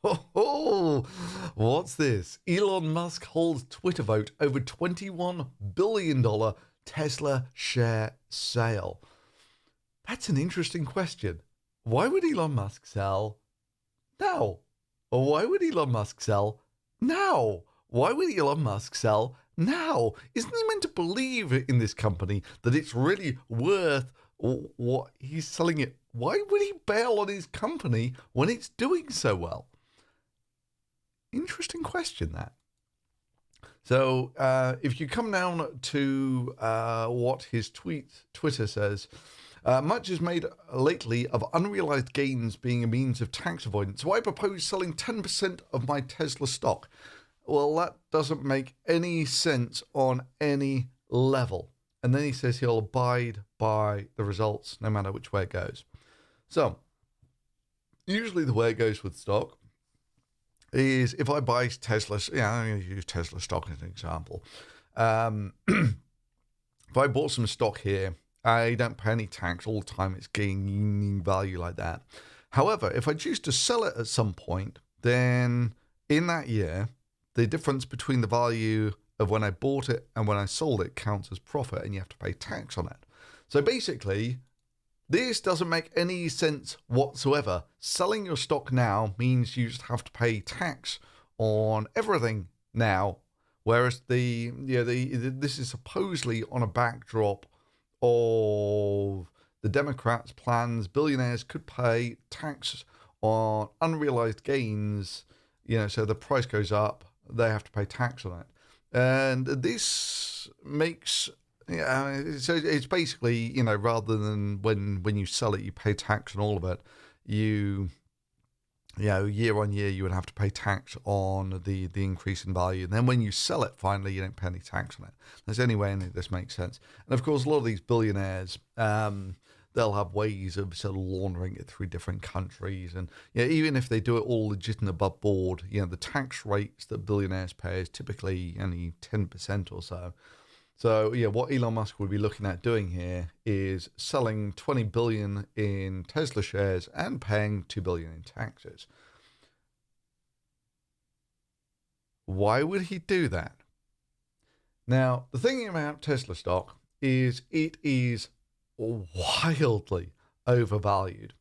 Oh, what's this? Elon Musk holds Twitter vote over $21 billion Tesla share sale. That's an interesting question. Why would Elon Musk sell now? Or why would Elon Musk sell now? Why would Elon Musk sell now? Isn't he meant to believe in this company that it's really worth what he's selling it? Why would he bail on his company when it's doing so well? Interesting question, that. So if you come down to what his Twitter says, much is made lately of unrealized gains being a means of tax avoidance. So I propose selling 10% of my Tesla stock. Well, that doesn't make any sense on any level. And then he says he'll abide by the results no matter which way it goes. So usually the way it goes with stock is if I buy Tesla, I'm going to use Tesla stock as an example. If I bought some stock here, I don't pay any tax all the time. It's gaining value like that. However, if I choose to sell it at some point, then in that year, the difference between the value of when I bought it and when I sold it counts as profit, and you have to pay tax on it. So basically, this doesn't make any sense whatsoever. Selling your stock now means you just have to pay tax on everything now, whereas this is supposedly on a backdrop of the Democrats' plans. Billionaires could pay tax on unrealized gains, so the price goes up, they have to pay tax on it. And this makes, so it's basically, rather than when you sell it, you pay tax on all of it, year on year, you would have to pay tax on the increase in value. And then when you sell it, finally, you don't pay any tax on it. There's any way any of this makes sense. And of course, a lot of these billionaires, they'll have ways of sort of laundering it through different countries. And even if they do it all legit and above board, the tax rates that billionaires pay is typically only 10% or so. So what Elon Musk would be looking at doing here is selling 20 billion in Tesla shares and paying 2 billion in taxes. Why would he do that? Now, the thing about Tesla stock is it is wildly overvalued.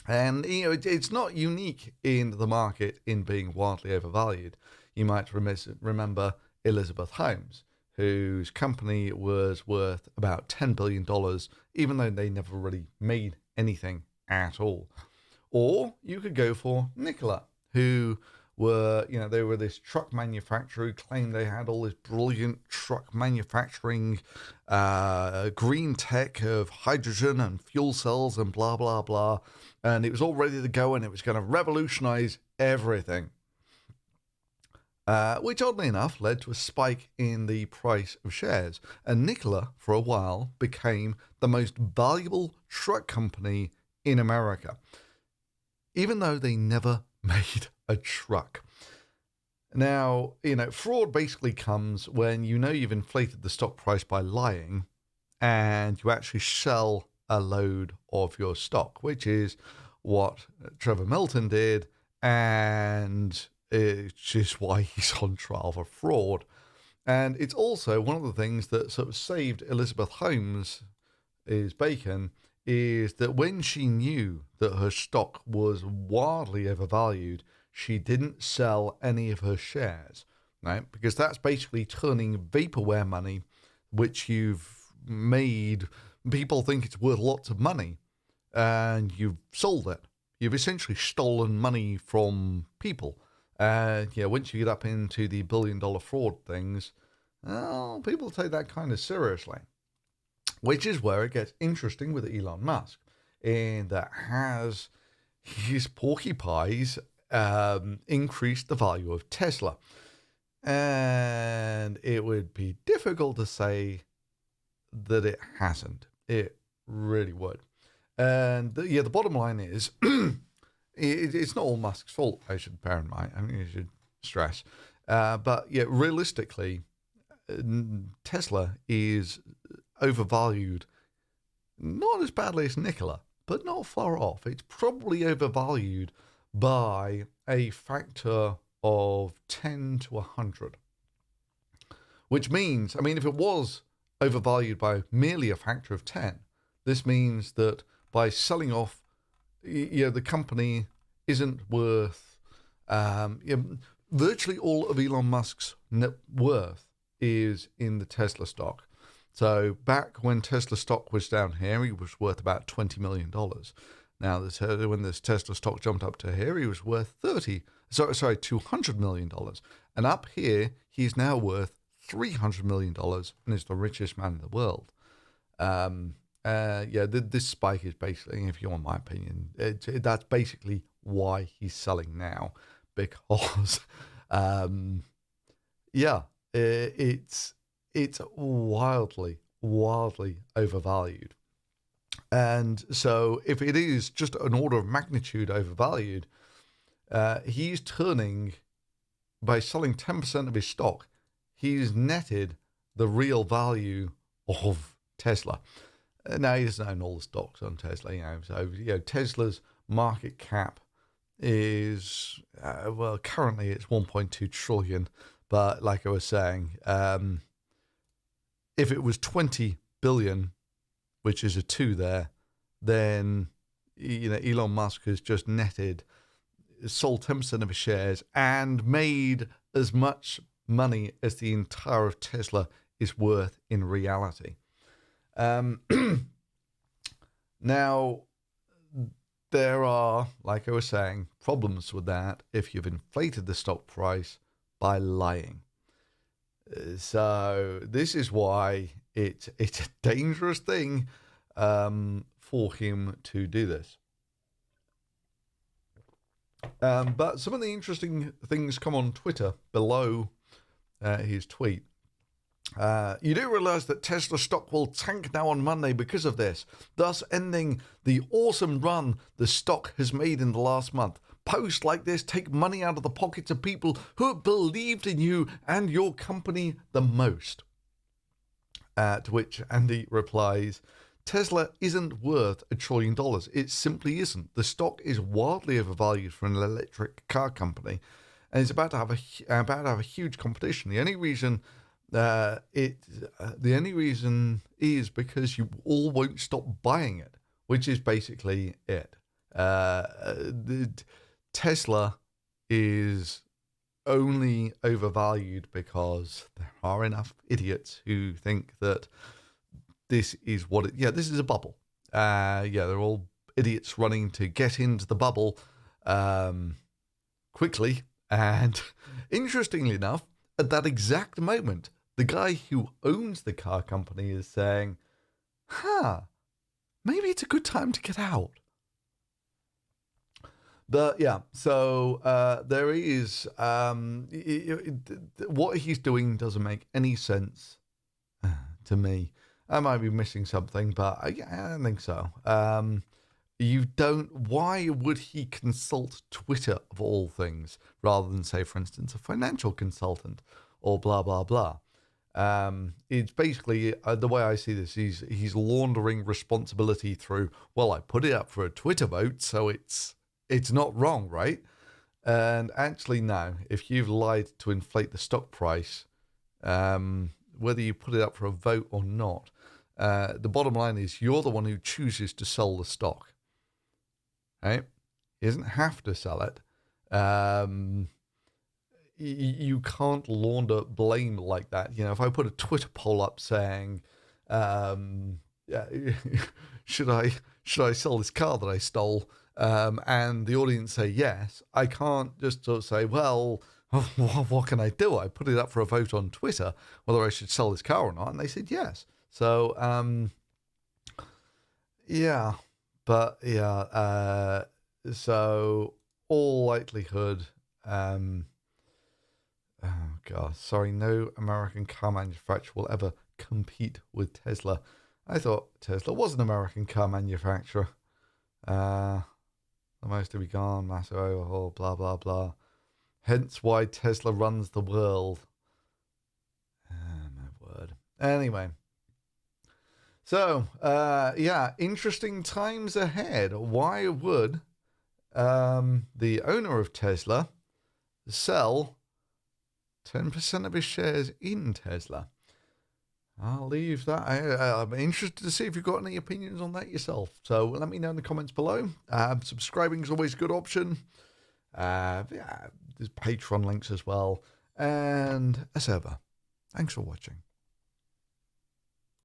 And, it's not unique in the market in being wildly overvalued. You might remember Elizabeth Holmes, whose company was worth about $10 billion, even though they never really made anything at all. Or you could go for Nikola, who were, they were this truck manufacturer who claimed they had all this brilliant truck manufacturing, green tech of hydrogen and fuel cells and blah, blah, blah. And it was all ready to go and it was going to revolutionize everything. Which, oddly enough, led to a spike in the price of shares. And Nikola, for a while, became the most valuable truck company in America, even though they never made a truck. Now, fraud basically comes when you've inflated the stock price by lying and you actually sell a load of your stock, which is what Trevor Milton did, and it's just why he's on trial for fraud. And it's also one of the things that sort of saved Elizabeth Holmes' bacon, is that when she knew that her stock was wildly overvalued, she didn't sell any of her shares, right? Because that's basically turning vaporware money, which you've made people think it's worth lots of money, and you've sold it. You've essentially stolen money from people. Once you get up into the billion-dollar fraud things, well, people take that kind of seriously. Which is where it gets interesting with Elon Musk, in that has his porky pies increased the value of Tesla. And it would be difficult to say that it hasn't. It really would. And the bottom line is, it's not all Musk's fault, I should bear in mind. I mean, you should stress. But realistically, Tesla is overvalued, not as badly as Nikola, but not far off. It's probably overvalued by a factor of 10 to 100. Which means, I mean, if it was overvalued by merely a factor of 10, this means that by selling off, the company isn't worth, virtually all of Elon Musk's net worth is in the Tesla stock. So back when Tesla stock was down here, he was worth about $20 million. Now, when this Tesla stock jumped up to here, he was worth $200 million. And up here, he's now worth $300 million and is the richest man in the world. This spike is basically, if you want my opinion, that's basically why he's selling now, because, it's wildly overvalued. And so if it is just an order of magnitude overvalued, he's turning, by selling 10% of his stock, he's netted the real value of Tesla. Now, he doesn't own all the stocks on Tesla, Tesla's market cap is, currently it's 1.2 trillion. But like I was saying, if it was 20 billion, which is a 2 there, then, Elon Musk has just sold 10% of his shares and made as much money as the entire of Tesla is worth in reality. Now, there are, like I was saying, problems with that if you've inflated the stock price by lying. So this is why it's a dangerous thing for him to do this. But some of the interesting things come on Twitter below his tweet. You do realize that Tesla stock will tank now on Monday because of this, thus ending the awesome run the stock has made in the last month. Posts like this take money out of the pockets of people who have believed in you and your company the most. To which Andy replies, Tesla isn't worth $1 trillion. It simply isn't. The stock is wildly overvalued for an electric car company, and it's about to have a huge competition. The only reason is because you all won't stop buying it, which is basically it. Tesla is only overvalued because there are enough idiots who think that this is this is a bubble. They're all idiots running to get into the bubble quickly. And interestingly enough, at that exact moment, the guy who owns the car company is saying, maybe it's a good time to get out. But there is, what he's doing doesn't make any sense to me. I might be missing something, but I don't think so. Why would he consult Twitter of all things rather than, say, for instance, a financial consultant or blah, blah, blah? It's basically, the way I see this, he's laundering responsibility through, I put it up for a Twitter vote, so it's not wrong, right? And actually, no, if you've lied to inflate the stock price, whether you put it up for a vote or not, the bottom line is you're the one who chooses to sell the stock. Right? He doesn't have to sell it. You can't launder blame like that. If I put a Twitter poll up saying, should I sell this car that I stole? And the audience say yes, I can't just sort of say, what can I do? I put it up for a vote on Twitter whether I should sell this car or not, and they said yes. So, so all likelihood, no American car manufacturer will ever compete with Tesla. I thought Tesla was an American car manufacturer. The most to be gone, massive overhaul, blah, blah, blah. Hence why Tesla runs the world. My word. Anyway. So, interesting times ahead. Why would the owner of Tesla, sell 10% of his shares in Tesla. I'll leave that. I'm interested to see if you've got any opinions on that yourself. So let me know in the comments below. Subscribing is always a good option. Yeah, there's Patreon links as well. And as ever, thanks for watching.